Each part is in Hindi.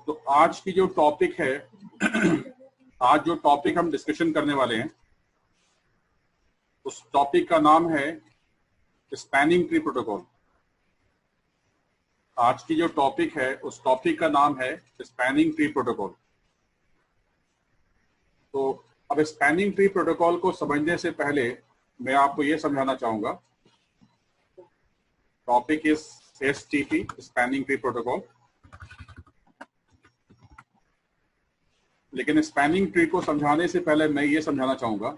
तो आज की जो टॉपिक है आज जो टॉपिक हम डिस्कशन करने वाले हैं उस टॉपिक का नाम है स्पैनिंग ट्री प्रोटोकॉल। आज की जो टॉपिक है उस टॉपिक का नाम है स्पैनिंग ट्री प्रोटोकॉल। तो अब स्पैनिंग ट्री प्रोटोकॉल को समझने से पहले मैं आपको ये समझाना चाहूंगा। Topic is STP, spanning tree protocol. लेकिन स्पैनिंग ट्री को समझाने से पहले मैं ये समझाना चाहूंगा,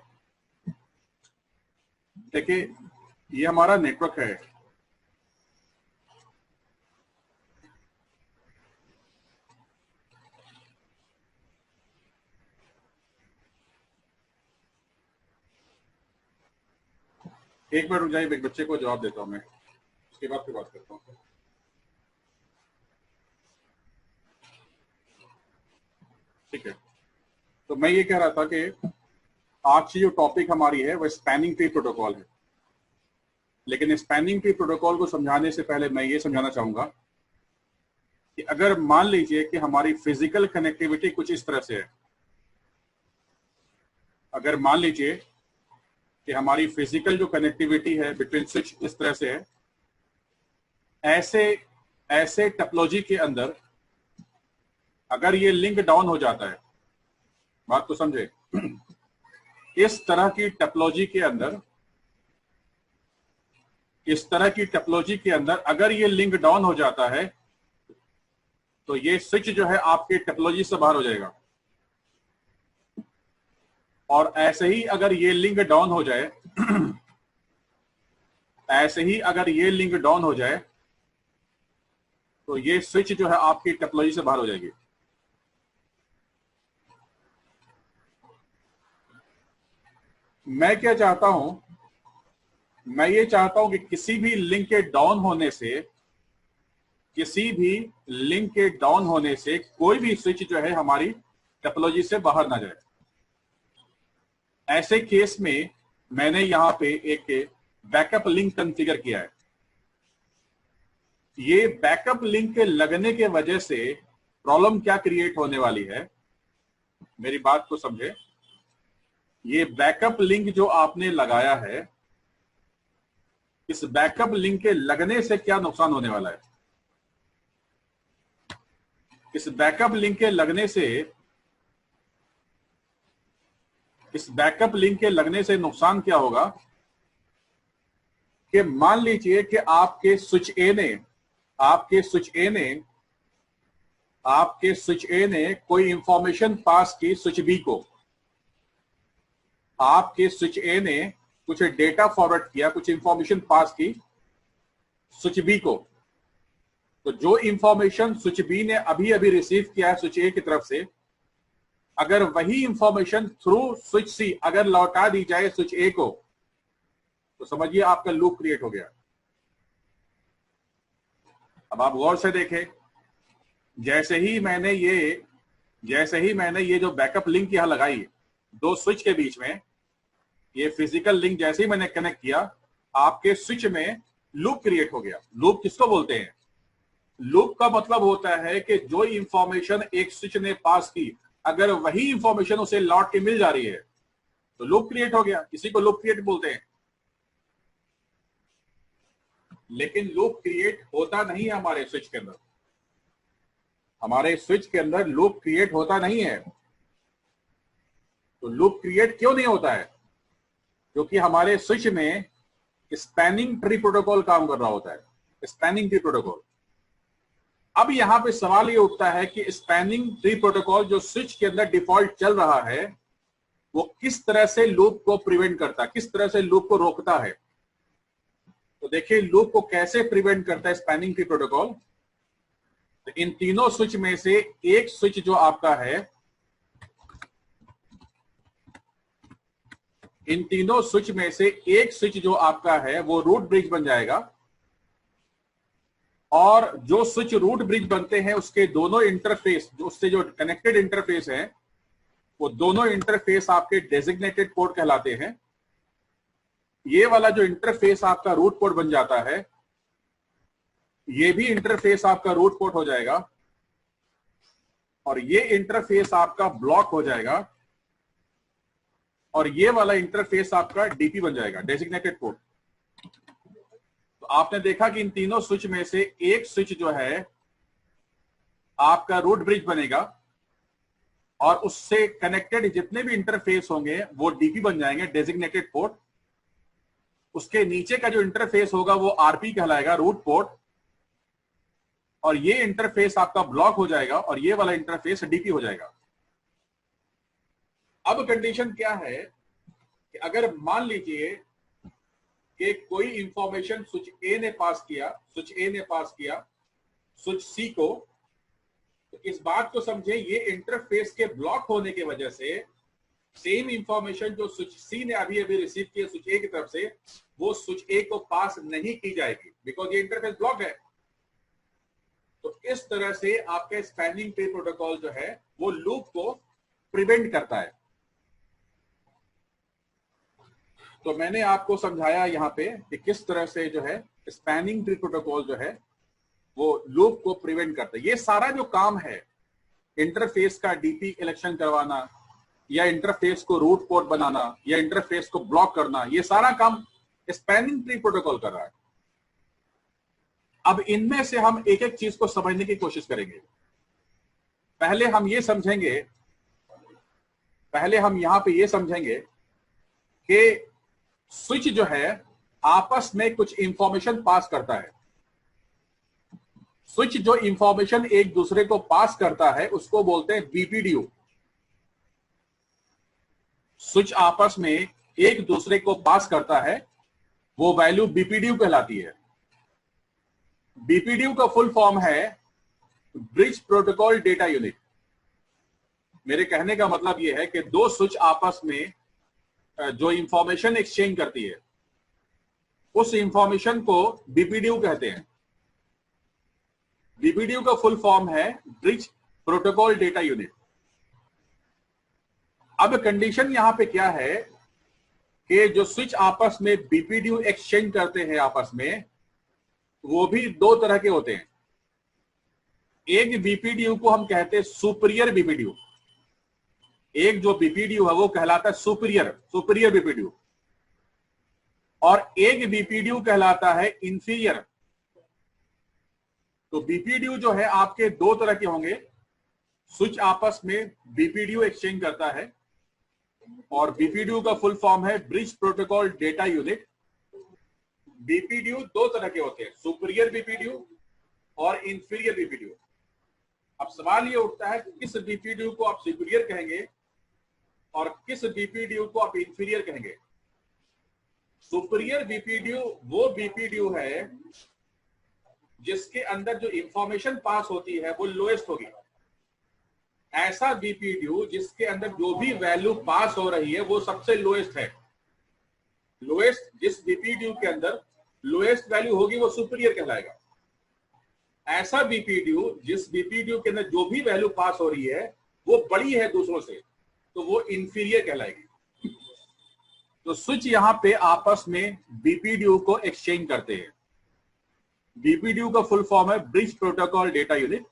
देखिए ये हमारा नेटवर्क है। एक बार रुक जाइए, एक बच्चे को जवाब देता हूं मैं, उसके बाद फिर बात करता हूँ। ठीक है, तो मैं ये कह रहा था कि आज की जो टॉपिक हमारी है वह स्पैनिंग ट्री प्रोटोकॉल है। लेकिन स्पैनिंग ट्री प्रोटोकॉल को समझाने से पहले मैं ये समझाना चाहूंगा कि अगर मान लीजिए कि हमारी फिजिकल कनेक्टिविटी कुछ इस तरह से है, अगर मान लीजिए कि हमारी फिजिकल जो कनेक्टिविटी है बिटवीन स्विच इस तरह से है, ऐसे टोपोलॉजी के अंदर अगर ये लिंक डाउन हो जाता है, बात को समझे, इस तरह की टोपोलॉजी के अंदर अगर ये लिंक डाउन हो जाता है तो ये स्विच जो है आपके टोपोलॉजी से बाहर हो जाएगा। और ऐसे ही अगर ये लिंक डाउन हो जाए तो ये स्विच जो है आपकी टोपोलॉजी से बाहर हो जाएगी। मैं क्या चाहता हूं, मैं ये चाहता हूं कि किसी भी लिंक के डाउन होने से कोई भी स्विच जो है हमारी टोपोलॉजी से बाहर ना जाए। ऐसे केस में मैंने यहां पे एक बैकअप लिंक कॉन्फ़िगर किया है। ये बैकअप लिंक के लगने के वजह से प्रॉब्लम क्या क्रिएट होने वाली है, मेरी बात को समझे। ये बैकअप लिंक जो आपने लगाया है, इस बैकअप लिंक के लगने से क्या नुकसान होने वाला है? इस बैकअप लिंक के लगने से नुकसान क्या होगा कि मान लीजिए कि आपके स्विच ए ने कोई इंफॉर्मेशन पास की स्विच बी को। आपके स्विच ए ने कुछ डेटा फॉरवर्ड किया, कुछ इंफॉर्मेशन पास की स्विच बी को। तो जो इंफॉर्मेशन स्विच बी ने अभी अभी रिसीव किया है स्विच ए की तरफ से, अगर वही इंफॉर्मेशन थ्रू स्विच सी अगर लौटा दी जाए स्विच ए को, तो समझिए आपका लूप क्रिएट हो गया। अब आप गौर से देखें, जैसे ही मैंने ये जो बैकअप लिंक यहां लगाई दो स्विच के बीच में, ये फिजिकल लिंक जैसे ही मैंने कनेक्ट किया, आपके स्विच में लूप क्रिएट हो गया। लूप किसको बोलते हैं? लूप का मतलब होता है कि जो इंफॉर्मेशन एक स्विच ने पास की, अगर वही इंफॉर्मेशन उसे लौट के मिल जा रही है तो लूप क्रिएट हो गया। इसी को लूप क्रिएट बोलते हैं। लेकिन लूप क्रिएट होता नहीं है हमारे स्विच के अंदर। हमारे स्विच के अंदर लूप क्रिएट होता नहीं है। तो लूप क्रिएट क्यों नहीं होता है? क्योंकि हमारे स्विच में स्पैनिंग ट्री प्रोटोकॉल काम कर रहा होता है, स्पैनिंग ट्री प्रोटोकॉल। अब यहां पे सवाल ये उठता है कि स्पैनिंग ट्री प्रोटोकॉल जो स्विच के अंदर डिफॉल्ट चल रहा है, वो किस तरह से लूप को प्रिवेंट करता है, किस तरह से लूप को रोकता है। तो देखिए लूप को कैसे प्रिवेंट करता है स्पैनिंग ट्री प्रोटोकॉल। तो इन तीनों स्विच में से एक स्विच जो आपका है, वो रूट ब्रिज बन जाएगा। और जो स्विच रूट ब्रिज बनते हैं उसके दोनों इंटरफेस, जो उससे जो कनेक्टेड इंटरफेस है, वो दोनों इंटरफेस आपके डेजिग्नेटेड पोर्ट कहलाते हैं। ये वाला जो इंटरफेस आपका रूट पोर्ट बन जाता है, ये भी इंटरफेस आपका रूट पोर्ट हो जाएगा। और ये इंटरफेस आपका ब्लॉक हो जाएगा और ये वाला इंटरफेस आपका डीपी बन जाएगा, डेजिग्नेटेड पोर्ट। तो आपने देखा कि इन तीनों स्विच में से एक स्विच जो है आपका रूट ब्रिज बनेगा और उससे कनेक्टेड जितने भी इंटरफेस होंगे वो डीपी बन जाएंगे, डेजिग्नेटेड पोर्ट। उसके नीचे का जो इंटरफेस होगा वो आरपी कहलाएगा, रूट पोर्ट। और ये इंटरफेस आपका ब्लॉक हो जाएगा और ये वाला इंटरफेस डीपी हो जाएगा। अब कंडीशन क्या है कि अगर मान लीजिए कि कोई इंफॉर्मेशन स्विच ए ने पास किया, स्विच सी को, तो इस बात को समझे ये इंटरफेस के ब्लॉक होने की वजह से सेम इंफॉर्मेशन जो स्विच सी ने अभी रिसीव किया स्विच ए की तरफ से, वो स्विच ए को पास नहीं की जाएगी, बिकॉज ये इंटरफेस ब्लॉक है। तो इस तरह से आपका स्पैनिंग ट्री प्रोटोकॉल जो है वो लूप को प्रिवेंट करता है। तो मैंने आपको समझाया यहां पे कि किस तरह से जो है स्पैनिंग ट्री प्रोटोकॉल जो है वो लूप को प्रिवेंट करता है। ये सारा जो काम है, इंटरफेस का डीपी इलेक्शन करवाना या इंटरफेस को रूट पोर्ट बनाना या इंटरफेस को ब्लॉक करना, ये सारा काम स्पैनिंग ट्री प्रोटोकॉल कर रहा है। अब इनमें से हम एक एक चीज को समझने की कोशिश करेंगे। पहले हम यहां पे ये समझेंगे कि स्विच जो है आपस में कुछ इंफॉर्मेशन पास करता है। स्विच जो इंफॉर्मेशन एक दूसरे को पास करता है उसको बोलते हैं बीपीडीयू। स्विच आपस में एक दूसरे को पास करता है, वो वैल्यू बीपीडीयू कहलाती है। बीपीडीयू का फुल फॉर्म है ब्रिज प्रोटोकॉल डेटा यूनिट। मेरे कहने का मतलब यह है कि दो स्विच आपस में जो इंफॉर्मेशन एक्सचेंज करती है उस इंफॉर्मेशन को बीपीडीयू कहते हैं। बीपीडीयू का फुल फॉर्म है ब्रिज प्रोटोकॉल डेटा यूनिट। अब कंडीशन यहां पे क्या है कि जो स्विच आपस में बीपीडीयू एक्सचेंज करते हैं आपस में, वो भी दो तरह के होते हैं। एक बीपीडीयू को हम कहते हैं सुपीरियर बीपीडीयू। एक जो बीपीडीयू है वो कहलाता है सुपीरियर बीपीडीयू, और एक बीपीडीयू कहलाता है इंफीरियर। तो बीपीडीयू जो है आपके दो तरह के होंगे। स्विच आपस में बीपीडीयू एक्सचेंज करता है और बीपीडीयू का फुल फॉर्म है bridge protocol data unit. BPDU दो तरह के होते हैं, सुपीरियर बीपीडीयू और इंफीरियर बीपीडीयू। अब सवाल ये उठता है किस बीपीडीयू को आप सुपीरियर कहेंगे और किस बीपीडीयू को आप इंफीरियर कहेंगे। सुपीरियर बीपीडीयू वो बीपीडीयू है जिसके अंदर जो इंफॉर्मेशन पास होती है वो लोएस्ट होगी। ऐसा बीपीडीयू जिसके अंदर जो भी वैल्यू पास हो रही है वो सबसे लोएस्ट है। लोएस्ट जिस बीपीडीयू के अंदर लोएस्ट वैल्यू होगी वो सुपीरियर कहलाएगा। ऐसा बीपीडीयू जिस बीपीडीयू के अंदर जो भी वैल्यू पास हो रही है वो बड़ी है दूसरों से, तो वो इंफीरियर कहलाएगी। तो स्विच यहां पे आपस में बीपीडीयू को एक्सचेंज करते हैं। बीपीडीयू का फुल फॉर्म है ब्रिज प्रोटोकॉल डेटा यूनिट।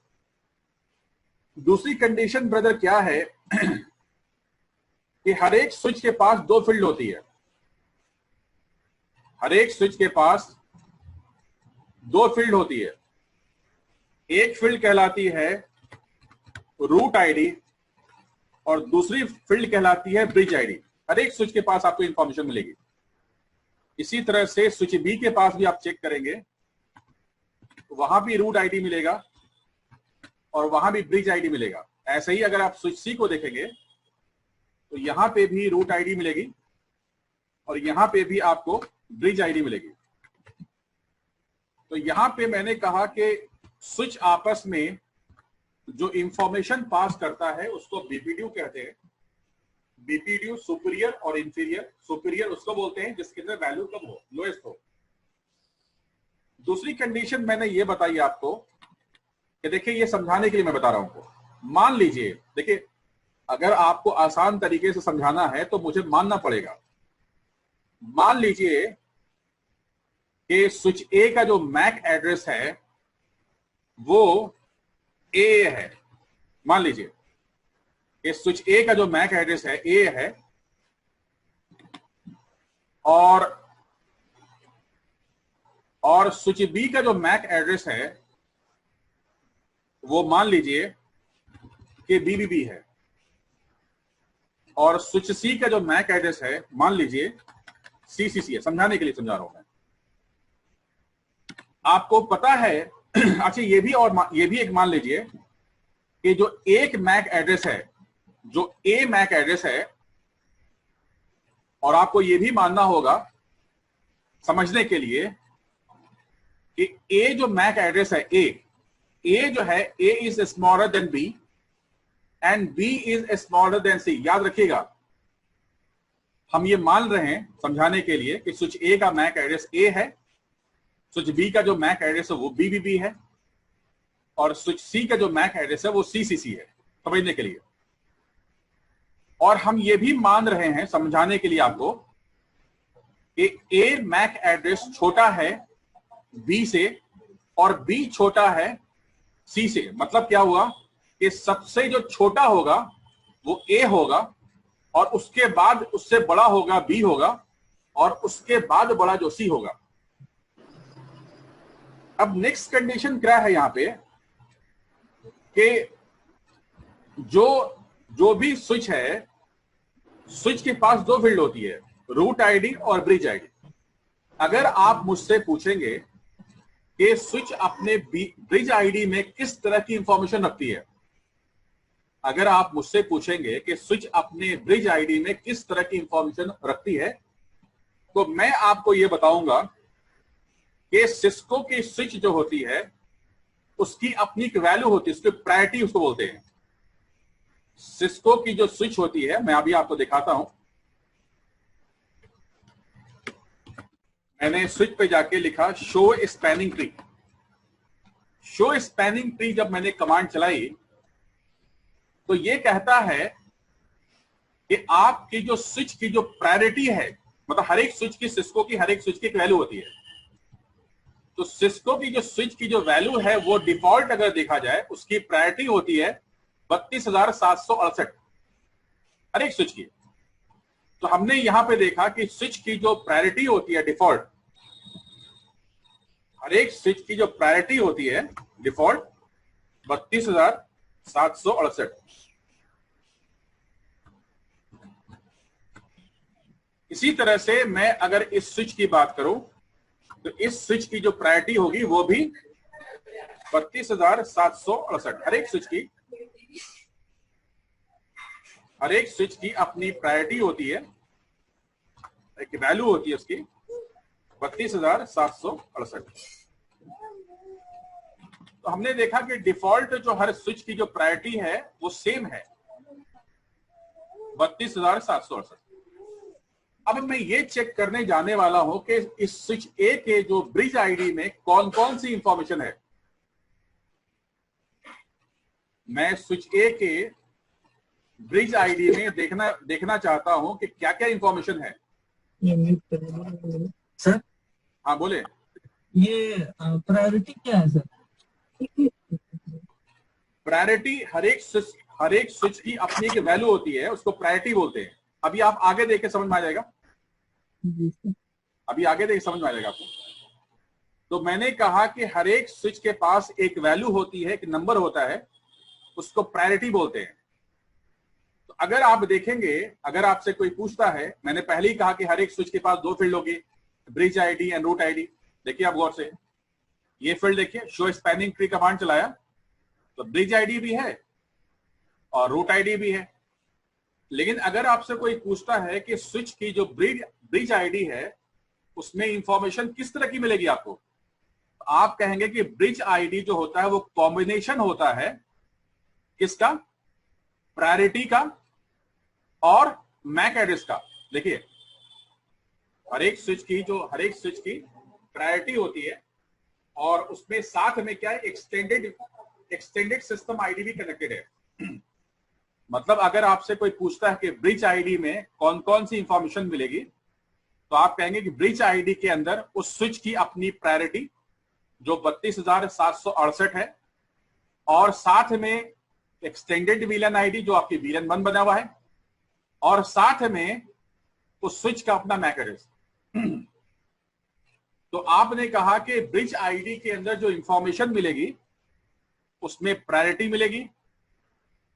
दूसरी कंडीशन ब्रदर क्या है कि हर एक स्विच के पास दो फील्ड होती है। हर एक स्विच के पास दो फील्ड होती है। एक फील्ड कहलाती है रूट आईडी और दूसरी फील्ड कहलाती है ब्रिज आईडी। हर एक स्विच के पास आपको इंफॉर्मेशन मिलेगी। इसी तरह से स्विच बी के पास भी आप चेक करेंगे तो वहां भी रूट आईडी मिलेगा और वहां भी ब्रिज आईडी मिलेगा। ऐसे ही अगर आप स्विच सी को देखेंगे तो यहां पे भी रूट आईडी मिलेगी और यहां पे भी आपको ब्रिज आईडी मिलेगी। तो यहां पे मैंने कहा कि स्विच आपस में जो इंफॉर्मेशन पास करता है उसको बीपीडीयू कहते हैं। बीपीडीयू सुपीरियर और इंफीरियर। सुपीरियर उसको बोलते हैं जिसके अंदर वैल्यू कम हो, लोएस्ट हो। दूसरी कंडीशन मैंने ये बताई आपको कि देखिए, ये समझाने के लिए मैं बता रहा हूं। मान लीजिए, देखिए अगर आपको आसान तरीके से समझाना है तो मुझे मानना पड़ेगा। मान लीजिए कि स्विच ए का जो मैक एड्रेस है वो ए है, मान लीजिए कि स्विच ए का जो मैक एड्रेस है ए है, और स्विच बी का जो मैक एड्रेस है वो मान लीजिए कि बीबीबी है, और स्विच सी का जो मैक एड्रेस है मान लीजिए सीसीसी है। समझाने के लिए समझा रहा हूं मैं, आपको पता है। अच्छा ये भी एक मान लीजिए कि जो एक मैक एड्रेस है, जो ए मैक एड्रेस है, और आपको ये भी मानना होगा समझने के लिए कि ए जो मैक एड्रेस है ए जो है A is smaller than B and B is smaller than C. याद रखिएगा, हम ये मान रहे हैं समझाने के लिए कि स्विच ए का मैक एड्रेस ए है, स्विच बी का जो मैक एड्रेस है वो बीबीबी है, और स्विच सी का जो मैक एड्रेस है वो सीसीसी है, समझने के लिए। और हम ये भी मान रहे हैं समझाने के लिए आपको कि ए मैक एड्रेस छोटा है बी से और बी छोटा है सी से। मतलब क्या हुआ कि सबसे जो छोटा होगा वो ए होगा, और उसके बाद उससे बड़ा होगा बी होगा, और उसके बाद बड़ा जो सी होगा। अब नेक्स्ट कंडीशन क्या है यहां पे कि जो भी स्विच है, स्विच के पास दो फील्ड होती है, रूट आईडी और ब्रिज आईडी। अगर आप मुझसे पूछेंगे कि स्विच अपने ब्रिज आईडी में किस तरह की इंफॉर्मेशन रखती है, अगर आप मुझसे पूछेंगे कि स्विच अपने ब्रिज आईडी में किस तरह की इंफॉर्मेशन रखती है, तो मैं आपको यह बताऊंगा कि सिस्को की स्विच जो होती है उसकी अपनी एक वैल्यू होती है, उसकी प्रायोरिटी उसको बोलते हैं। सिस्को की जो स्विच होती है, मैं अभी आपको दिखाता हूं। मैंने स्विच पे जाके लिखा show spanning tree. Show spanning tree जब मैंने कमांड चलाई तो ये कहता है कि आपकी जो स्विच की जो प्रायोरिटी है, मतलब हर एक स्विच की, सिस्को की हर एक स्विच की एक वैल्यू होती है। तो सिस्को की जो स्विच की जो वैल्यू है वो डिफॉल्ट अगर देखा जाए उसकी प्रायोरिटी होती है 32,768 हर एक स्विच की। तो हमने यहां पे देखा कि स्विच की जो प्रायोरिटी होती है डिफॉल्ट, हर एक स्विच की जो प्रायोरिटी होती है डिफॉल्ट 32,768। इसी तरह से मैं अगर इस स्विच की बात करूं तो इस स्विच की जो प्रायोरिटी होगी वो भी 32,768। हर एक स्विच की अपनी प्रायोरिटी होती है, एक वैल्यू होती है उसकी 32,768। तो हमने देखा कि डिफॉल्ट जो हर स्विच की जो प्रायोरिटी है वो सेम है 32,768। अब मैं ये चेक करने जाने वाला हूं कि इस स्विच ए के जो ब्रिज आईडी में कौन कौन सी इंफॉर्मेशन है। मैं स्विच ए के ब्रिज आईडी में देखना चाहता हूं कि क्या क्या इंफॉर्मेशन है। सर हाँ बोले। ये प्रायोरिटी क्या है सर? प्रायोरिटी हर एक स्विच की अपनी एक वैल्यू होती है, उसको प्रायोरिटी बोलते हैं। अभी आप आगे देख के समझ में आ जाएगा, अभी आगे देख समझ में आ जाएगा आपको। तो मैंने कहा कि हर एक स्विच के पास एक वैल्यू होती है, एक नंबर होता है, उसको प्रायोरिटी बोलते हैं। तो अगर आप देखेंगे, अगर आपसे कोई पूछता है, मैंने पहले ही कहा कि हर एक स्विच के पास दो फील्ड होगी, bridge ID and root ID. देखिए आप गौर से, ये फील्ड देखिए, शो स्पैनिंग ट्री कमांड चलाया तो ब्रिज आईडी भी है और रूट आईडी भी है। लेकिन अगर आपसे कोई पूछता है कि स्विच की जो ब्रिज आईडी है उसमें इंफॉर्मेशन किस तरह की मिलेगी आपको, तो आप कहेंगे कि ब्रिज आईडी जो होता है वो कॉम्बिनेशन होता है किसका, प्रायोरिटी का और मैक एड्रेस का। देखिए हर एक स्विच की प्रायोरिटी होती है और उसमें साथ में क्या है, एक्सटेंडेड सिस्टम आईडी भी कनेक्टेड है। मतलब अगर आपसे कोई पूछता है कि ब्रिज आईडी में कौन कौन सी इंफॉर्मेशन मिलेगी, तो आप कहेंगे कि ब्रिज आईडी के अंदर उस स्विच की अपनी प्रायोरिटी जो 32,768 है, और साथ में एक्सटेंडेड वीलन आईडी जो आपकी वीलन 1 बना हुआ है, और साथ में उस स्विच का अपना मैक एड्रेस। तो आपने कहा कि ब्रिज आईडी के अंदर जो इंफॉर्मेशन मिलेगी उसमें प्रायोरिटी मिलेगी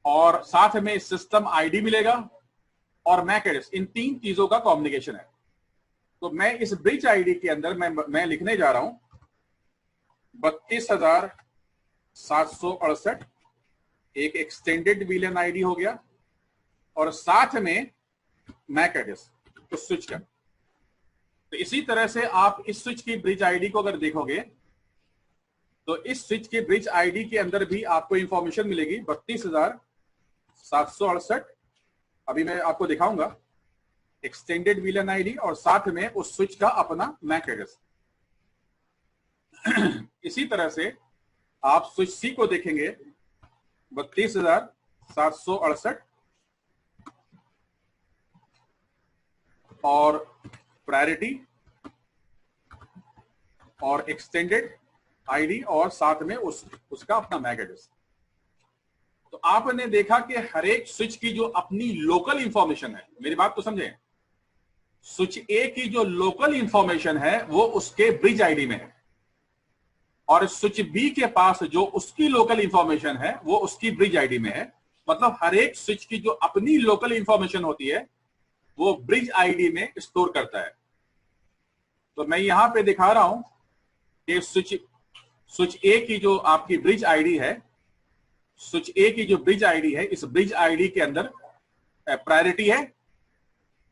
और साथ में सिस्टम आईडी मिलेगा और मैक एड्रेस, इन 3 चीजों का कॉम्बिनेशन है। तो मैं इस ब्रिज आईडी के अंदर मैं लिखने जा रहा हूं 32,768, एक एक्सटेंडेड वीलन आईडी हो गया और साथ में मैक एड्रेस तो स्विच का। तो इसी तरह से आप इस स्विच की ब्रिज आईडी को अगर देखोगे तो इस स्विच की ब्रिज आईडी के अंदर भी आपको इंफॉर्मेशन मिलेगी 32,768। अभी मैं आपको दिखाऊंगा एक्सटेंडेड वीलन आईडी और साथ में उस स्विच का अपना मैक एड्रेस। इसी तरह से आप स्विच सी को देखेंगे 32,768 और प्रायोरिटी और एक्सटेंडेड आईडी और साथ में उसका अपना मैक एड्रेस। तो आपने देखा कि हर एक स्विच की जो अपनी लोकल इंफॉर्मेशन है, मेरी बात को समझें, स्विच ए की जो लोकल इंफॉर्मेशन है वो उसके ब्रिज आईडी में है और स्विच बी के पास जो उसकी लोकल इंफॉर्मेशन है वो उसकी ब्रिज आईडी में है। मतलब हर एक स्विच की जो अपनी लोकल इंफॉर्मेशन होती है वो ब्रिज आईडी में स्टोर करता है। तो मैं यहां पे दिखा रहा हूं कि स्विच ए की जो आपकी ब्रिज आईडी है, स्विच ए की जो ब्रिज आईडी है, इस ब्रिज आईडी के अंदर प्रायोरिटी है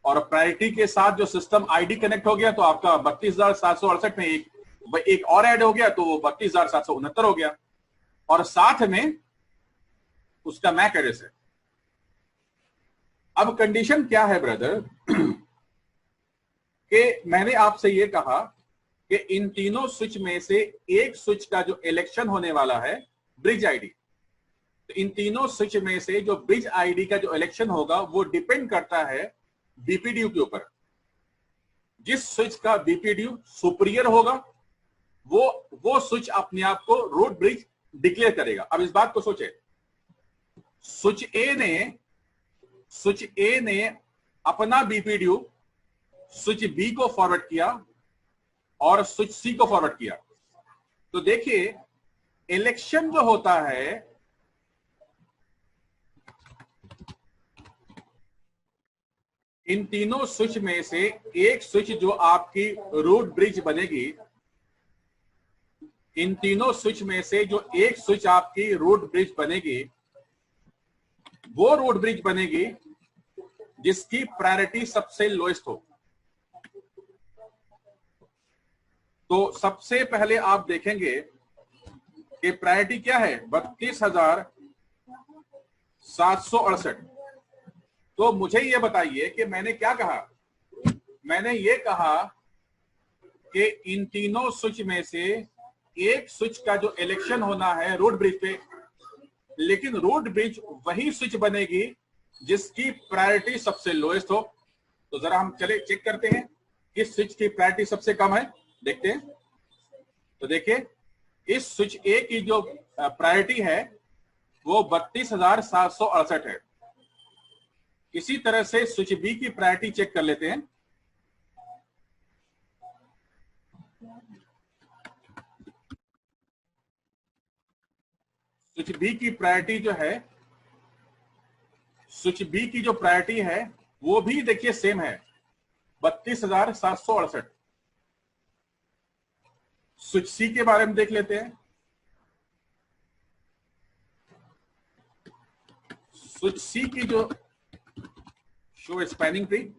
और प्रायोरिटी के साथ जो सिस्टम आईडी कनेक्ट हो गया तो आपका 32,768 में एक और ऐड हो गया तो वो 32,769 हो गया और साथ में उसका मैक एड्रेस है। अब कंडीशन क्या है ब्रदर कि मैंने आपसे ये कहा कि इन तीनों स्विच में से एक स्विच का जो इलेक्शन होने वाला है ब्रिज आईडी, तो इन तीनों स्विच में से जो ब्रिज आईडी का जो इलेक्शन होगा वो डिपेंड करता है बीपीडीयू के ऊपर। जिस स्विच का बीपीडीयू सुपीरियर होगा वो स्विच अपने आप को रूट ब्रिज डिक्लेयर करेगा। अब इस बात को सोचे, स्विच ए ने अपना बीपीडीयू स्विच बी को फॉरवर्ड किया और स्विच सी को फॉरवर्ड किया। तो देखिए इलेक्शन जो होता है इन तीनों स्विच में से एक स्विच जो आपकी रूट ब्रिज बनेगी, इन तीनों स्विच में से जो एक स्विच आपकी रूट ब्रिज बनेगी वो रूट ब्रिज बनेगी जिसकी प्रायोरिटी सबसे लोएस्ट हो। तो सबसे पहले आप देखेंगे कि प्रायोरिटी क्या है 32,768। तो मुझे ये बताइए कि मैंने क्या कहा, मैंने ये कहा कि इन तीनों स्विच में से एक स्विच का जो इलेक्शन होना है रोड ब्रिज पे, लेकिन रोड ब्रिज वही स्विच बनेगी जिसकी प्रायोरिटी सबसे लोएस्ट हो। तो जरा हम चले चेक करते हैं किस स्विच की प्रायोरिटी सबसे कम है, देखते हैं। तो देखिए इस स्विच ए की जो प्रायोरिटी है वो 32,768 है। इसी तरह से स्विच बी की प्रायोरिटी चेक कर लेते हैं। स्विच बी की प्रायोरिटी जो है, स्विच बी की जो प्रायोरिटी है वो भी देखिए सेम है 32,768। स्विच सी के बारे में देख लेते हैं। स्विच सी की जो शो स्पैनिंग ट्री,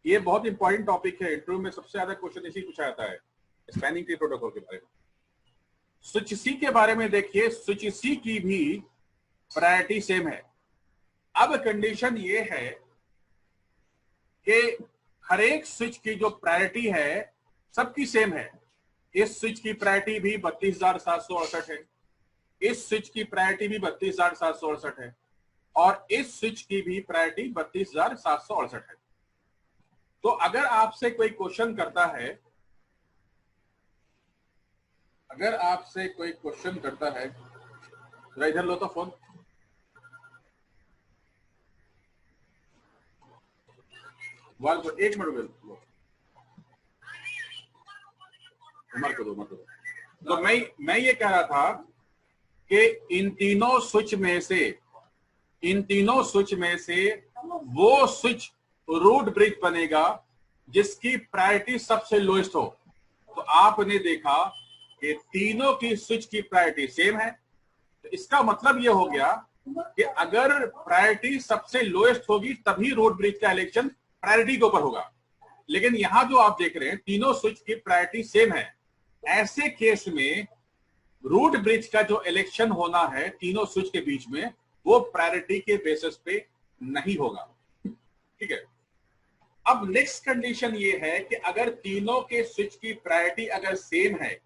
ये बहुत इंपॉर्टेंट टॉपिक है, इंटरव्यू में सबसे ज्यादा क्वेश्चन इसी पूछा जाता है, स्पैनिंग ट्री प्रोटोकॉल के बारे में। स्विच सी के बारे में देखिए, स्विच सी की भी प्रायोरिटी सेम है। अब कंडीशन ये है कि हर एक स्विच की जो प्रायोरिटी है सबकी सेम है। इस स्विच की प्रायोरिटी भी 32,768 है, इस स्विच की प्रायोरिटी भी 32,768 है और इस स्विच की भी प्रायोरिटी 32,768 है। तो अगर आपसे कोई क्वेश्चन करता है, अगर आपसे कोई क्वेश्चन करता है, जरा इधर लो तो फोन, एक मिनट में मत दो। तो मैं ये कह रहा था कि इन तीनों स्विच में से वो स्विच रूट ब्रिज बनेगा जिसकी प्रायोरिटी सबसे लोएस्ट हो। तो आपने देखा कि तीनों की स्विच की प्रायोरिटी सेम है, तो इसका मतलब ये हो गया कि अगर प्रायोरिटी सबसे लोएस्ट होगी तभी रूट ब्रिज का इलेक्शन प्रायोरिटी के ऊपर होगा। लेकिन यहां जो आप देख रहे हैं तीनों स्विच की प्रायोरिटी सेम है, ऐसे केस में रूट ब्रिज का जो इलेक्शन होना है तीनों स्विच के बीच में वो प्रायोरिटी के बेसिस पे नहीं होगा। ठीक है, अब नेक्स्ट कंडीशन ये है कि अगर तीनों के स्विच की प्रायोरिटी अगर सेम है,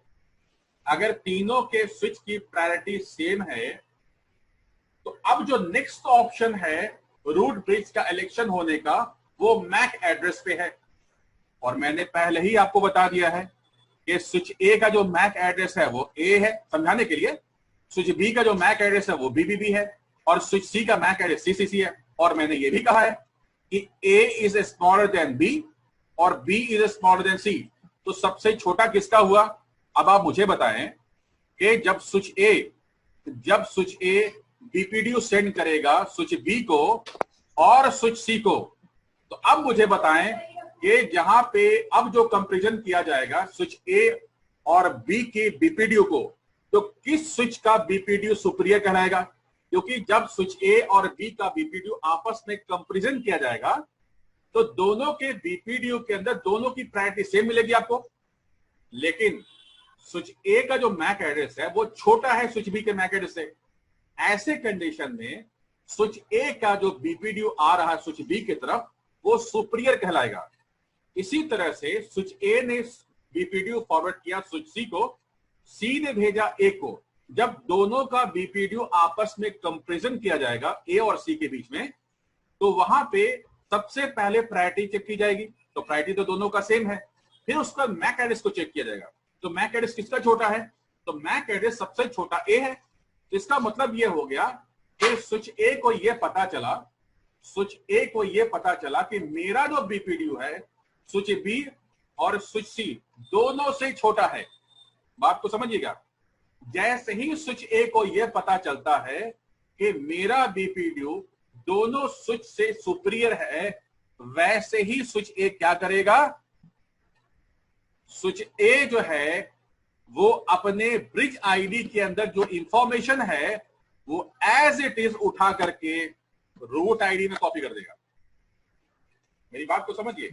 अगर तीनों के स्विच की प्रायोरिटी सेम है, तो अब जो नेक्स्ट ऑप्शन है रूट ब्रिज का इलेक्शन होने का वो मैक एड्रेस पे है। और मैंने पहले ही आपको बता दिया है कि स्विच ए का जो मैक एड्रेस है वो ए है, समझाने के लिए। स्विच बी का जो मैक एड्रेस है वो बी है, और स्विच सी का मैक एड्रेस सी है। और मैंने ये भी कहा है कि ए इज स्मॉलर देन बी और बी इज स्मॉलर देन सी। तो सबसे छोटा किसका हुआ? अब आप मुझे बताएं कि जब स्विच ए बीपीडीयू सेंड करेगा स्विच बी को और स्विच सी को, तो अब मुझे बताएं कि जहां पे अब जो कंपैरिजन किया जाएगा स्विच ए और बी के बीपीडीयू को, तो किस स्विच का बीपीडीयू सुपीरियर कहलाएगा? क्योंकि जब स्विच ए और बी का बीपीडीयू आपस में कंपैरिजन किया जाएगा तो दोनों के बीपीडीयू के अंदर दोनों की प्रायोरिटी सेम मिलेगी आपको। लेकिन स्विच ए का जो मैक एड्रेस है वो छोटा है स्विच बी के मैक एड्रेस से। ऐसे कंडीशन में स्विच ए का जो बीपीडीयू आ रहा है स्विच बी की तरफ वो सुपीरियर कहलाएगा। इसी तरह से स्विच ए ने बीपीडीयू फॉरवर्ड किया स्विच सी को, सी ने भेजा ए को। जब दोनों का बीपीडीयू आपस में कंपैरिजन किया जाएगा ए और सी के बीच में, तो वहां पे सबसे पहले प्रायोरिटी चेक की जाएगी। तो प्रायोरिटी तो दोनों का सेम है, फिर उसका मैक एड्रेस को चेक किया जाएगा। तो मैक एड्रेस किसका छोटा है? तो मैक एड्रेस सबसे छोटा ए है। तो इसका मतलब ये हो गया कि स्विच ए को ये पता चला कि मेरा जो बीपीडीयू है स्विच बी और स्विच सी दोनों से छोटा है। बात को समझिएगा, जैसे ही स्विच ए को यह पता चलता है कि मेरा बीपीडीयू दोनों स्विच से सुपीरियर है, वैसे ही स्विच ए क्या करेगा? स्विच ए जो है वो अपने ब्रिज आईडी के अंदर जो इंफॉर्मेशन है वो एज इट इज उठा करके रूट आईडी में कॉपी कर देगा। मेरी बात को समझिए,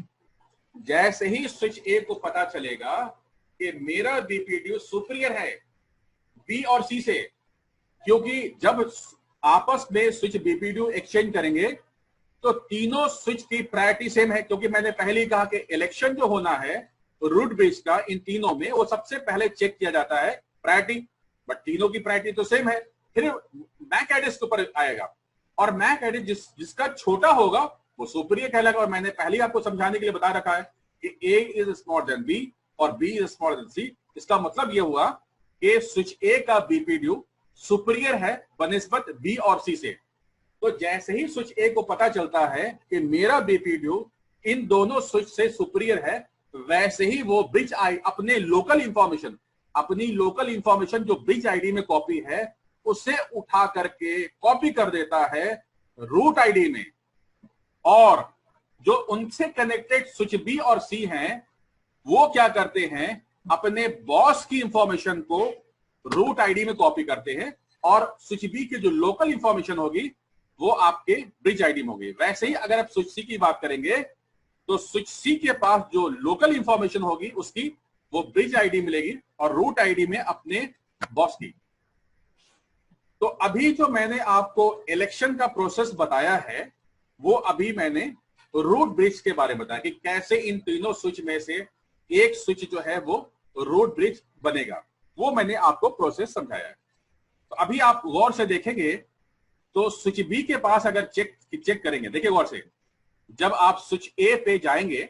जैसे ही स्विच ए को पता चलेगा कि मेरा बीपीडीयू सुपीरियर है बी और सी से, क्योंकि जब आपस में स्विच बीपीडीयू एक्सचेंज करेंगे तो तीनों स्विच की प्रायोरिटी सेम है। क्योंकि मैंने पहले ही कहा कि इलेक्शन जो होना है रूट ब्रिज का इन तीनों में, वो सबसे पहले चेक किया जाता है प्रायोरिटी, बट तीनों की प्रायोरिटी तो सेम है। फिर मैक एड्रेस के ऊपर आएगा, और मैक एड्रेस जिसका छोटा होगा वो सुपीरियर कहलाएगा। और मैंने पहले ही आपको समझाने के लिए बता रखा है कि ए इज स्मॉलर देन बी और बी इज स्मॉलर देन सी। इसका मतलब यह हुआ कि स्विच ए का बीपीडीयू सुपीरियर है बनिस्बत बी और सी से। तो जैसे ही स्विच ए को पता चलता है कि मेरा बीपीडीयू इन दोनों स्विच से सुपीरियर है, वैसे ही वो ब्रिज आई अपनी लोकल इंफॉर्मेशन जो ब्रिज आईडी में कॉपी है उसे उठा करके कॉपी कर देता है रूट आईडी में, और जो उनसे कनेक्टेड स्विच बी और सी हैं वो क्या करते हैं? अपने बॉस की इंफॉर्मेशन को रूट आईडी में कॉपी करते हैं, और स्विच बी की जो लोकल इंफॉर्मेशन होगी वो आपके ब्रिज आईडी में होगी। वैसे ही अगर आप स्विच सी की बात करेंगे तो स्विच सी के पास जो लोकल इंफॉर्मेशन होगी उसकी वो ब्रिज आईडी मिलेगी और रूट आईडी में अपने बॉस की। तो अभी जो मैंने आपको इलेक्शन का प्रोसेस बताया है वो अभी मैंने रूट ब्रिज के बारे में बताया कि कैसे इन तीनों स्विच में से एक स्विच जो है वो रूट ब्रिज बनेगा, वो मैंने आपको प्रोसेस समझाया है। तो अभी आप गौर से देखेंगे तो स्विच बी के पास अगर चेक करेंगे, देखिए गौर से, जब आप स्विच ए पे जाएंगे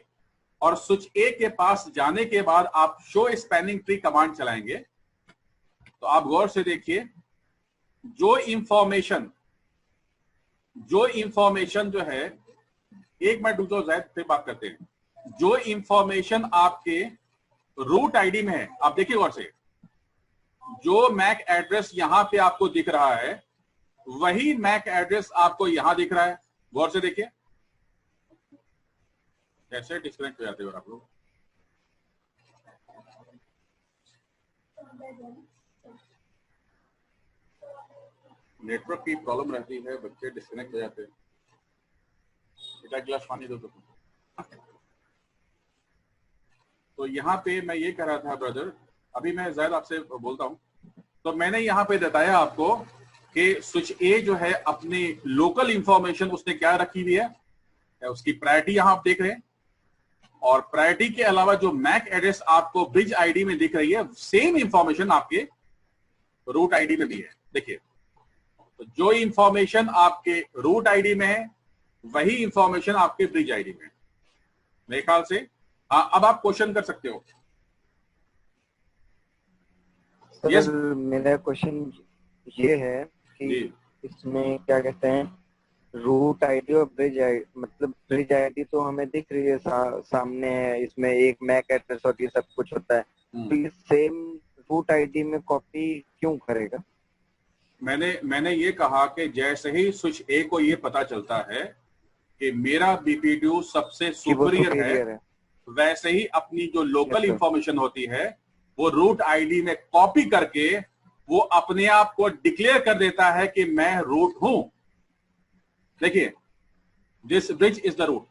और स्विच ए के पास जाने के बाद आप शो स्पैनिंग ट्री कमांड चलाएंगे, तो आप गौर से देखिए जो इंफॉर्मेशन जो है एक मिनट रुक जाओ जायद, फिर बात करते हैं। जो इंफॉर्मेशन आपके रूट आईडी में है, आप देखिए गौर से, जो मैक एड्रेस यहां पे आपको दिख रहा है वही मैक एड्रेस आपको यहां दिख रहा है। गौर से देखिए कैसे डिस्कनेक्ट हो जाते हो आप लोग। नेटवर्क की प्रॉब्लम रहती है, बच्चे डिस्कनेक्ट हो जाते हैं। बेटा गिलास पानी दो तो। तो यहाँ पे मैं ये कह रहा था ब्रदर, अभी मैं जायद आपसे बोलता हूँ। तो मैंने यहाँ पे बताया आपको कि स्विच ए जो है अपनी लोकल इंफॉर्मेशन उसने क्या रखी हुई है, उसकी प्रायोरिटी यहाँ आप देख रहे हैं, और प्रायोरिटी के अलावा जो मैक एड्रेस आपको ब्रिज आईडी में दिख रही है सेम इंफॉर्मेशन आपके रूट आईडी में भी है। देखिए, तो जो इंफॉर्मेशन आपके रूट आईडी में है वही इंफॉर्मेशन आपके ब्रिज आईडी में है, मेरे ख्याल से। हाँ, अब आप क्वेश्चन कर सकते हो। Sir Yes. मेरा क्वेश्चन ये है कि इसमें क्या कहते हैं, रूट आईडी और ब्रिज आईडी, मतलब ब्रिज आईडी तो हमें दिख रही है, सामने है, इसमें एक मैक एड्रेस और ये सब कुछ होता है, तो ये सेम रूट आईडी में कॉपी क्यों करेगा? मैंने ये कहा कि जैसे ही स्विच ए को ये पता चलता है कि मेरा बीपीडीयू सबसे सुपीरियर है, वैसे ही अपनी जो लोकल इंफॉर्मेशन होती है वो रूट आईडी में कॉपी करके वो अपने आप को डिक्लेयर कर देता है कि मैं रूट हूं। देखिए, this bridge is the root,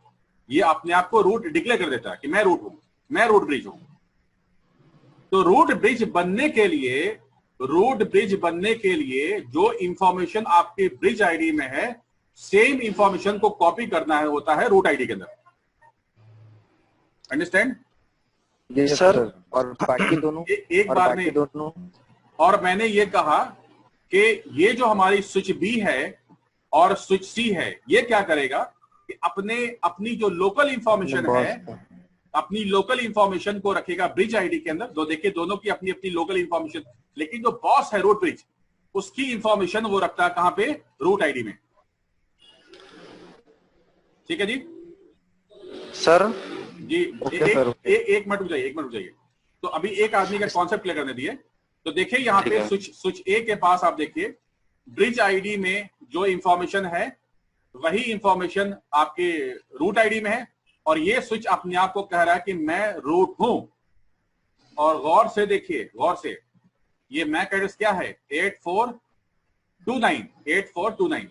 ये अपने आप को रूट डिक्लेयर कर देता है कि मैं रूट हूं, मैं रूट ब्रिज हूं। तो रूट ब्रिज बनने के लिए जो इंफॉर्मेशन आपके ब्रिज आईडी में है सेम इंफॉर्मेशन को कॉपी करना है होता है रूट आईडी के अंदर। अंडरस्टैंड? सर और बाकी दोनों एक बार में दोनों। और मैंने ये कहा कि ये जो हमारी स्विच बी है और स्विच सी है, ये क्या करेगा कि अपनी जो लोकल इंफॉर्मेशन है, अपनी लोकल इंफॉर्मेशन को रखेगा ब्रिज आईडी के अंदर। तो देखिए, दोनों की अपनी अपनी लोकल इंफॉर्मेशन, लेकिन जो बॉस है रूट ब्रिज, उसकी इंफॉर्मेशन वो रखता है कहां पे? रूट आईडी में। ठीक है जी सर जी। एक मिनट रुक जाइए। तो अभी एक आदमी का कॉन्सेप्ट क्लियर करने दिए। तो देखिए यहाँ पे स्विच ए के पास आप देखिए ब्रिज आईडी में जो इंफॉर्मेशन है वही इंफॉर्मेशन आपके रूट आईडी में है, और ये स्विच अपने आप को कह रहा है कि मैं रूट हूं। और गौर से देखिए, गौर से, ये मैक एड्रेस क्या है? 8429।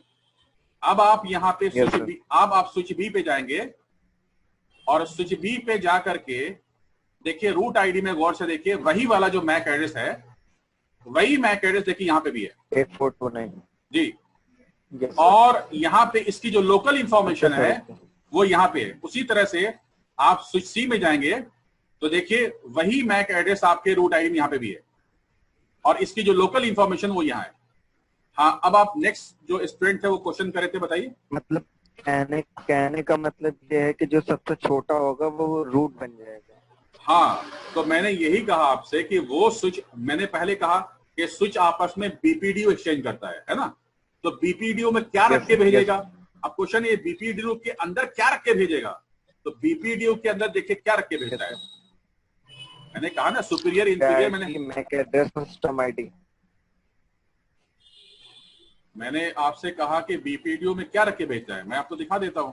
अब आप यहाँ पे स्विच बी पे जाएंगे और स्विच बी पे जा करके देखिए रूट आईडी में गौर से देखिए वही वाला जो मैक एड्रेस है, वही मैक एड्रेस देखिए यहाँ पे भी है 8429 जी। और यहाँ पे इसकी जो लोकल इंफॉर्मेशन है वो यहाँ पे है। उसी तरह से आप स्विच सी में जाएंगे तो देखिए वही मैक एड्रेस आपके रूट आईडी में यहाँ पे भी है, और इसकी जो लोकल इंफॉर्मेशन वो यहाँ है। हाँ, अब आप नेक्स्ट जो स्टूडेंट है वो क्वेश्चन करे थे, बताइए। मतलब कहने का मतलब ये है कि जो सबसे छोटा होगा वो रूट बन जाएगा। हाँ, तो मैंने यही कहा आपसे कि वो स्विच, मैंने पहले कहा कि स्विच आपस में बीपीडीयू एक्सचेंज करता है ना? तो बीपीडीयू में क्या रख के भेजेगा? अब क्वेश्चन ये बीपीडीयू के अंदर क्या रख के भेजेगा? तो बीपीडीयू के अंदर देखिए क्या रख के भेजता है। मैंने कहा ना superior inferior, MAC address system ID. मैंने आपसे कहा कि बीपीडीयू में क्या रख के भेजता है, मैं आपको दिखा देता हूं।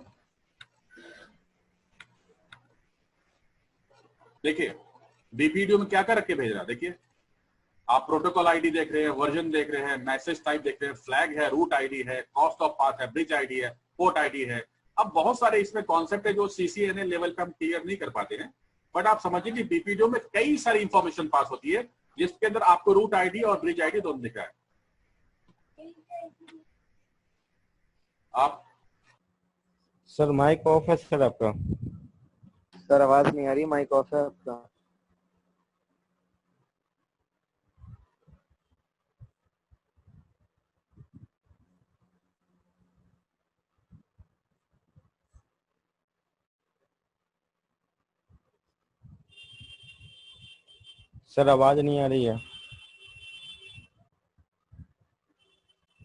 देखिए बीपीडीयू में क्या क्या रख के भेज रहा है। देखिए, आप प्रोटोकॉल आईडी देख रहे हैं, वर्जन देख रहे हैं, मैसेज टाइप देख रहे हैं, फ्लैग है, रूट आईडी है, कॉस्ट ऑफ पाथ है, ब्रिज आईडी है, पोर्ट आईडी है। अब बहुत सारे इसमें कॉन्सेप्ट है जो सीसीएनए लेवल पे हम क्लियर नहीं कर पाते हैं, बट आप समझिए कि बीपीडीयू में कई सारी इंफॉर्मेशन पास होती है जिसके अंदर आपको रूट आईडी और ब्रिज आईडी दोनों दिख रहा है। आप सर माइक ऑफ है सर आपका। सर आवाज नहीं आ रही, माइक ऑफ है आपका। सर आवाज नहीं आ रही है,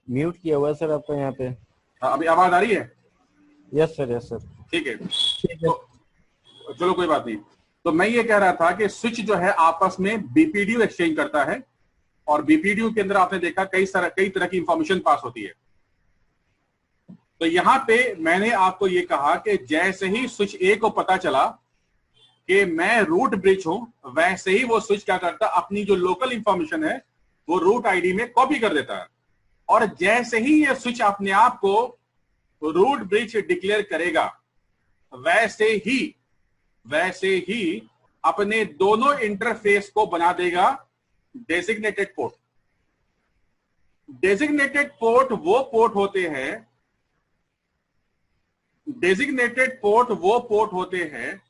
म्यूट किया हुआ है सर आपका यहाँ पे। अभी आवाज आ रही है? Yes sir, yes sir. ठीक है, तो चलो कोई बात नहीं। तो मैं ये कह रहा था कि स्विच जो है आपस में बीपीडीयू एक्सचेंज करता है, और बीपीडीयू के अंदर आपने देखा कई तरह की इंफॉर्मेशन पास होती है। तो यहां पे मैंने आपको ये कहा कि जैसे ही स्विच ए को पता चला कि मैं रूट ब्रिज हूं, वैसे ही वो स्विच क्या करता, अपनी जो लोकल इंफॉर्मेशन है वो रूट आईडी में कॉपी कर देता है। और जैसे ही ये स्विच अपने आप को रूट ब्रिज डिक्लेयर करेगा, वैसे ही अपने दोनों इंटरफेस को बना देगा डेजिग्नेटेड पोर्ट। डेजिग्नेटेड पोर्ट वो पोर्ट होते हैं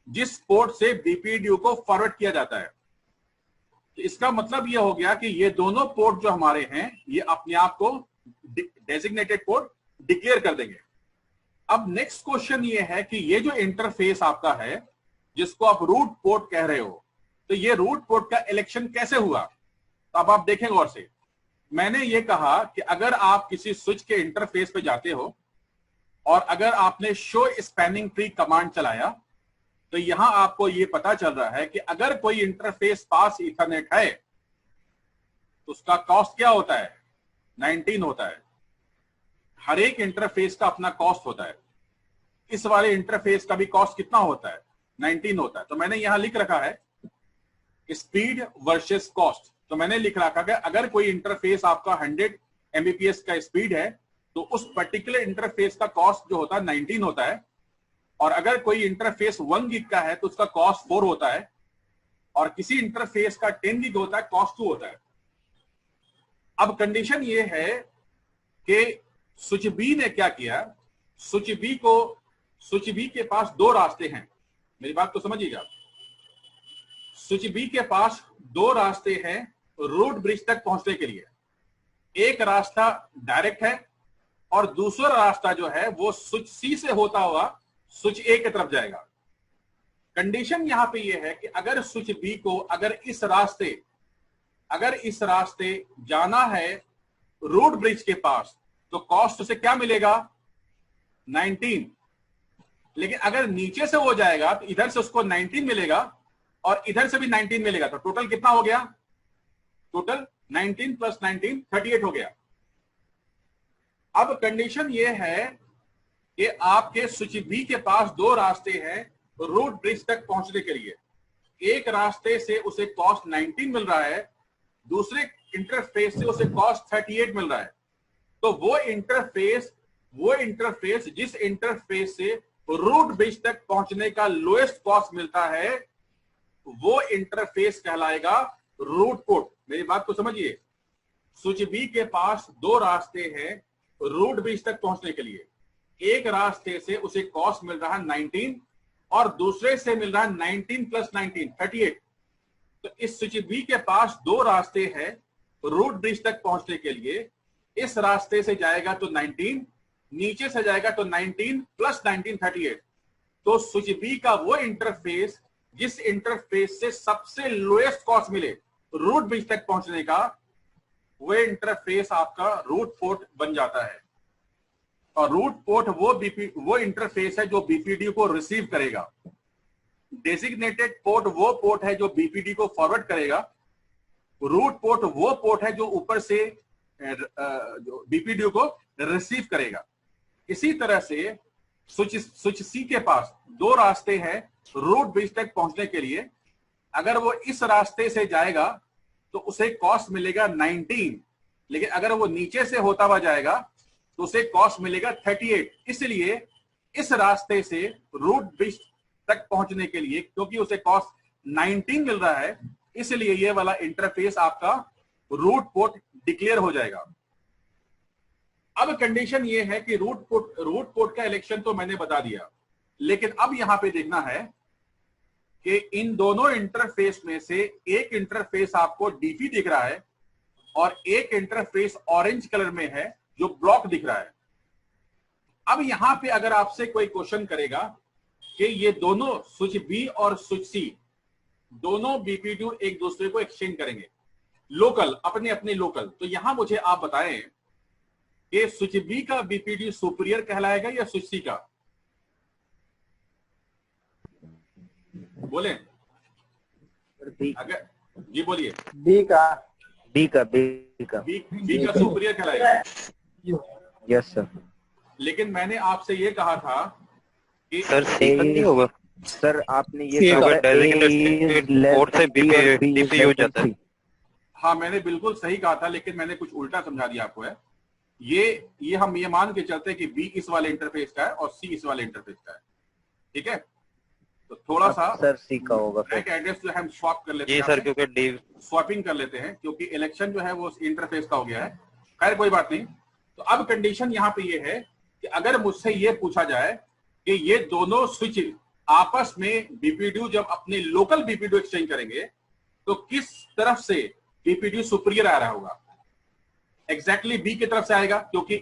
जिस पोर्ट से बीपीडीयू को फॉरवर्ड किया जाता है। तो इसका मतलब यह हो गया कि ये दोनों पोर्ट जो हमारे हैं ये अपने आप को डेजिग्नेटेड पोर्ट डिक्लेयर कर देंगे। अब नेक्स्ट क्वेश्चन ये है कि ये जो इंटरफेस आपका है जिसको आप रूट पोर्ट कह रहे हो, तो ये रूट पोर्ट का इलेक्शन कैसे हुआ? तो अब आप देखें गौर से। मैंने ये कहा कि अगर आप किसी स्विच के इंटरफेस पे जाते हो और अगर आपने शो स्पैनिंग ट्री कमांड चलाया, तो यहां आपको ये पता चल रहा है कि अगर कोई इंटरफेस पास इथरनेट है तो उसका कॉस्ट क्या होता है? 19 होता है। हर एक इंटरफेस का अपना कॉस्ट होता है। इस वाले इंटरफेस का भी कॉस्ट कितना होता है? 19 होता है। तो मैंने यहां लिख रखा है स्पीड वर्सेस कॉस्ट। तो मैंने लिख रखा है अगर कोई इंटरफेस आपका 100 Mbps का स्पीड है तो उस पर्टिकुलर इंटरफेस का कॉस्ट जो होता है 19 होता है, और अगर कोई इंटरफेस 1 गिग का है तो उसका कॉस्ट 4 होता है, और किसी इंटरफेस का 10 गिग होता है, कॉस्ट 2 होता है। अब कंडीशन ये है कि स्विच बी ने क्या किया, स्विच बी के पास दो रास्ते हैं। मेरी बात तो समझिएगा। स्विच बी के पास दो रास्ते हैं रूट ब्रिज तक पहुंचने के लिए। एक रास्ता डायरेक्ट है और दूसरा रास्ता जो है वो स्विच सी से होता हुआ स्विच ए की तरफ जाएगा। कंडीशन यहां पे ये है कि अगर स्विच बी को अगर इस रास्ते जाना है रूट ब्रिज के पास तो कॉस्ट उसे क्या मिलेगा? 19। लेकिन अगर नीचे से हो जाएगा तो इधर से उसको 19 मिलेगा और इधर से भी 19 मिलेगा। तो टोटल कितना हो गया? टोटल 19 प्लस 19 38 हो गया। अब कंडीशन ये है कि आपके स्विच बी के पास दो रास्ते हैं रूट ब्रिज तक पहुंचने के लिए। एक रास्ते से उसे कॉस्ट 19 मिल रहा है, दूसरे इंटरफेस से उसे कॉस्ट 38 मिल रहा है। तो वो इंटरफेस जिस इंटरफेस से रूट ब्रिज तक पहुंचने का लोएस्ट कॉस्ट मिलता है वो इंटरफेस कहलाएगा रूट पोर्ट। मेरी बात को समझिए। स्विच बी के पास दो रास्ते हैं रूट ब्रिज तक पहुंचने के लिए। एक रास्ते से उसे कॉस्ट मिल रहा है 19 और दूसरे से मिल रहा है 19 प्लस 19 38। तो इस स्विच बी के पास दो रास्ते हैं रूट ब्रिज तक पहुंचने के लिए। इस रास्ते से जाएगा तो 19, नीचे से जाएगा तो 19 प्लस 19 38। तो स्विच बी का वो इंटरफेस जिस इंटरफेस से सबसे लोएस्ट कॉस्ट मिले रूट ब्रिज तक पहुंचने का, वो इंटरफेस आपका रूट पोर्ट बन जाता है। और रूट पोर्ट वो इंटरफेस है जो बीपीडी को रिसीव करेगा। डेजिग्नेटेड पोर्ट वो पोर्ट है जो बीपीडी को फॉरवर्ड करेगा। रूट पोर्ट वो पोर्ट है जो ऊपर से बीपीडी को रिसीव करेगा। इसी तरह से स्विच सी के पास दो रास्ते हैं रूट ब्रिज तक पहुंचने के लिए। अगर वो इस रास्ते से जाएगा तो उसे कॉस्ट मिलेगा 19, लेकिन अगर वो नीचे से होता हुआ जाएगा तो उसे कॉस्ट मिलेगा 38। इसलिए इस रास्ते से रूट ब्रिज तक पहुंचने के लिए, क्योंकि उसे कॉस्ट 19 मिल रहा है, इसलिए ये वाला इंटरफेस आपका रूट पोर्ट डिक्लेयर हो जाएगा। अब कंडीशन ये है कि रूट पोर्ट का इलेक्शन तो मैंने बता दिया, लेकिन अब यहां पे देखना है कि इन दोनों इंटरफेस में से एक इंटरफेस आपको डीपी दिख रहा है और एक इंटरफेस ऑरेंज कलर में है जो ब्लॉक दिख रहा है। अब यहां पे अगर आपसे कोई क्वेश्चन करेगा कि ये दोनों स्विच बी और स्विच सी दोनों बीपीडी एक दूसरे को एक्सचेंज करेंगे लोकल, अपने अपने लोकल, तो यहां मुझे आप बताएं कि स्विच बी का बीपीडी सुपीरियर कहलाएगा या स्विच सी का? बोले बी अगर जी बोलिए। बी का बी का सुपीरियर कहलाएगा। Yes sir. लेकिन मैंने आपसे ये कहा था कि सर सी का नहीं होगा सर आपने ये A कहा होगा डेजिग्नेटेड पोर्ट से बीपी हो जाता है। हाँ मैंने बिल्कुल सही कहा था, लेकिन मैंने कुछ उल्टा समझा दिया आपको है। ये हम ये मान के चलते हैं कि बी इस वाले इंटरफेस का है और सी इस वाले इंटरफेस का है, ठीक है। तो थोड़ा सा सर सी का होगा मैक एड्रेस जो है हम स्वैप कर लेते जी हैं, सर, क्योंकि डी स्वैपिंग कर लेते हैं क्योंकि इलेक्शन जो है वो इंटरफेस का हो गया है। खैर कोई बात नहीं। तो अब कंडीशन यहाँ पे ये है कि अगर मुझसे ये पूछा जाए कि ये दोनों स्विच आपस में बीपीडीयू जब अपने लोकल बीपीडीयू एक्सचेंज करेंगे तो किस तरफ से बीपीडीयू सुपीरियर आ रहा होगा? एग्जैक्टली बी की तरफ से आएगा, क्योंकि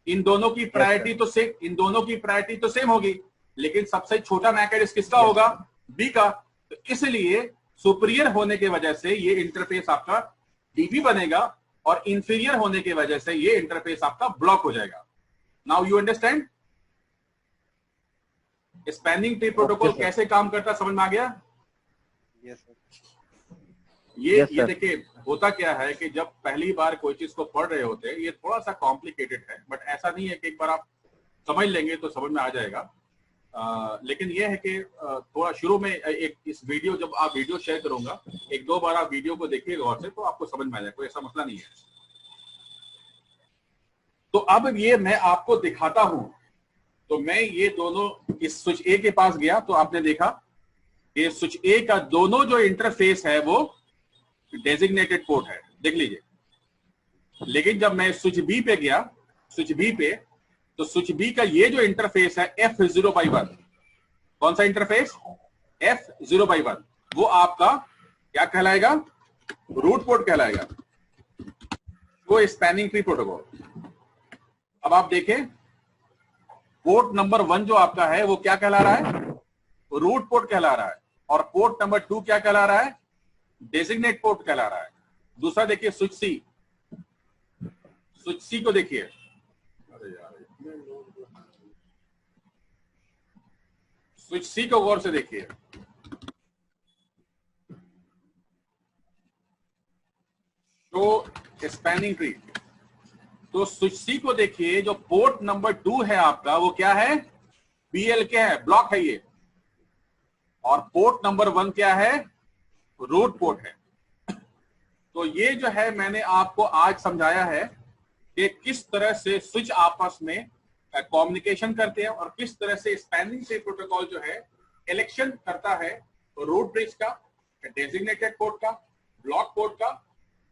इन दोनों की प्रायोरिटी तो सेम होगी, लेकिन सबसे छोटा मैक एड्रेस किसका होगा? बी का। तो इसलिए सुपीरियर होने की वजह से ये इंटरफेस आपका डीबी बनेगा और इंफीरियर होने की वजह से ये इंटरफेस आपका ब्लॉक हो जाएगा। Now you understand spanning tree protocol कैसे काम करता है? समझ में आ गया? ये देखिए होता क्या है कि जब पहली बार कोई चीज को पढ़ रहे होते हैं ये थोड़ा सा कॉम्प्लिकेटेड है, बट ऐसा नहीं है कि एक बार आप समझ लेंगे तो समझ में आ जाएगा। लेकिन ये है कि थोड़ा शुरू में एक इस वीडियो जब आप वीडियो शेयर करूंगा एक दो बार आप वीडियो को देखिएगा गौर से तो आपको समझ में आ जाएगा, कोई ऐसा मसला नहीं है। तो अब ये मैं आपको दिखाता हूं। तो मैं ये दोनों इस स्विच ए के पास गया तो आपने देखा कि स्विच ए का दोनों जो इंटरफेस है वो डेजिग्नेटेड पोर्ट है, देख लीजिए। लेकिन जब मैं स्विच बी पे गया, स्विच बी पे, तो स्विच बी का ये जो इंटरफेस है F0/1, कौन सा इंटरफेस? F0/1, वो आपका क्या कहलाएगा? रूट पोर्ट कहलाएगा, वो स्पैनिंग ट्री प्रोटोकॉल। अब आप देखें पोर्ट नंबर 1 जो आपका है वो क्या कहला रहा है? रूट पोर्ट कहला रहा है। और पोर्ट नंबर 2 क्या कहला रहा है? डेजिग्नेट पोर्ट कहला रहा है। दूसरा देखिए स्विच सी को देखिए, स्विच सी को गौर से देखिए। तो स्पैनिंग ट्री, तो स्विच सी को देखिए, जो पोर्ट नंबर 2 है आपका वो क्या है? BLK है, ब्लॉक है ये। और पोर्ट नंबर 1 क्या है? रूट पोर्ट है। तो ये जो है मैंने आपको आज समझाया है कि किस तरह से स्विच आपस में कम्युनिकेशन करते हैं और किस तरह से स्पैनिंग ट्री प्रोटोकॉल जो है इलेक्शन करता है रूट ब्रिज का, डेजिग्नेटेड पोर्ट का, ब्लॉक पोर्ट का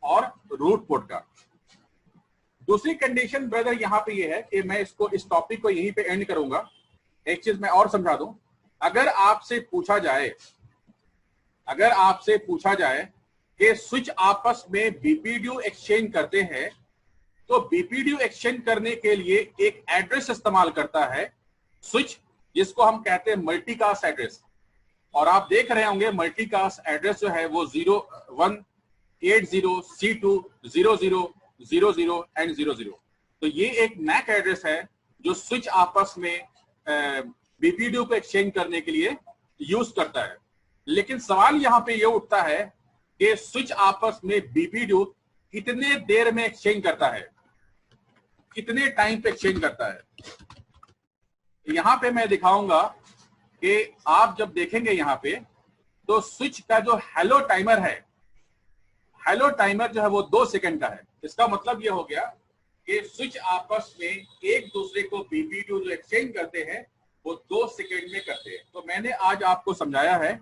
और रूट पोर्ट का। दूसरी कंडीशन ब्रदर यहाँ पे ये है कि मैं इस टॉपिक को यहीं पे एंड करूंगा। एक चीज मैं और समझा दूं, अगर आपसे पूछा जाए कि स्विच आपस में बीपीडीयू एक्सचेंज करते हैं तो बीपीडीयू एक्सचेंज करने के लिए एक एड्रेस इस्तेमाल करता है स्विच, जिसको हम कहते हैं मल्टीकास्ट एड्रेस। और आप देख रहे होंगे मल्टीकास्ट एड्रेस जो है वो 0180C20000 एंड 00। तो ये एक मैक एड्रेस है जो स्विच आपस में बीपीडीयू को एक्सचेंज करने के लिए यूज करता है। लेकिन सवाल यहाँ पे ये उठता है कि स्विच आपस में बीपीडीयू कितने देर में एक्सचेंज करता है, कितने टाइम पे एक्सचेंज करता है। यहां पे मैं दिखाऊंगा कि आप जब देखेंगे यहां पे तो स्विच का जो हेलो टाइमर है, हेलो टाइमर जो है वो 2 सेकंड का है। इसका मतलब ये हो गया कि स्विच आपस में एक दूसरे को बीपीडीयू जो एक्सचेंज करते हैं वो 2 सेकंड में करते हैं। तो मैंने आज आपको समझाया है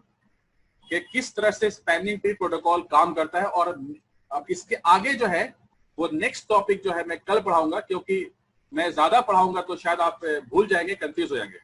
कि किस तरह से स्पैनिंग ट्री प्रोटोकॉल काम करता है। और अब इसके आगे जो है वो नेक्स्ट टॉपिक जो है मैं कल पढ़ाऊंगा, क्योंकि मैं ज्यादा पढ़ाऊंगा तो शायद आप भूल जाएंगे, कंफ्यूज हो जाएंगे।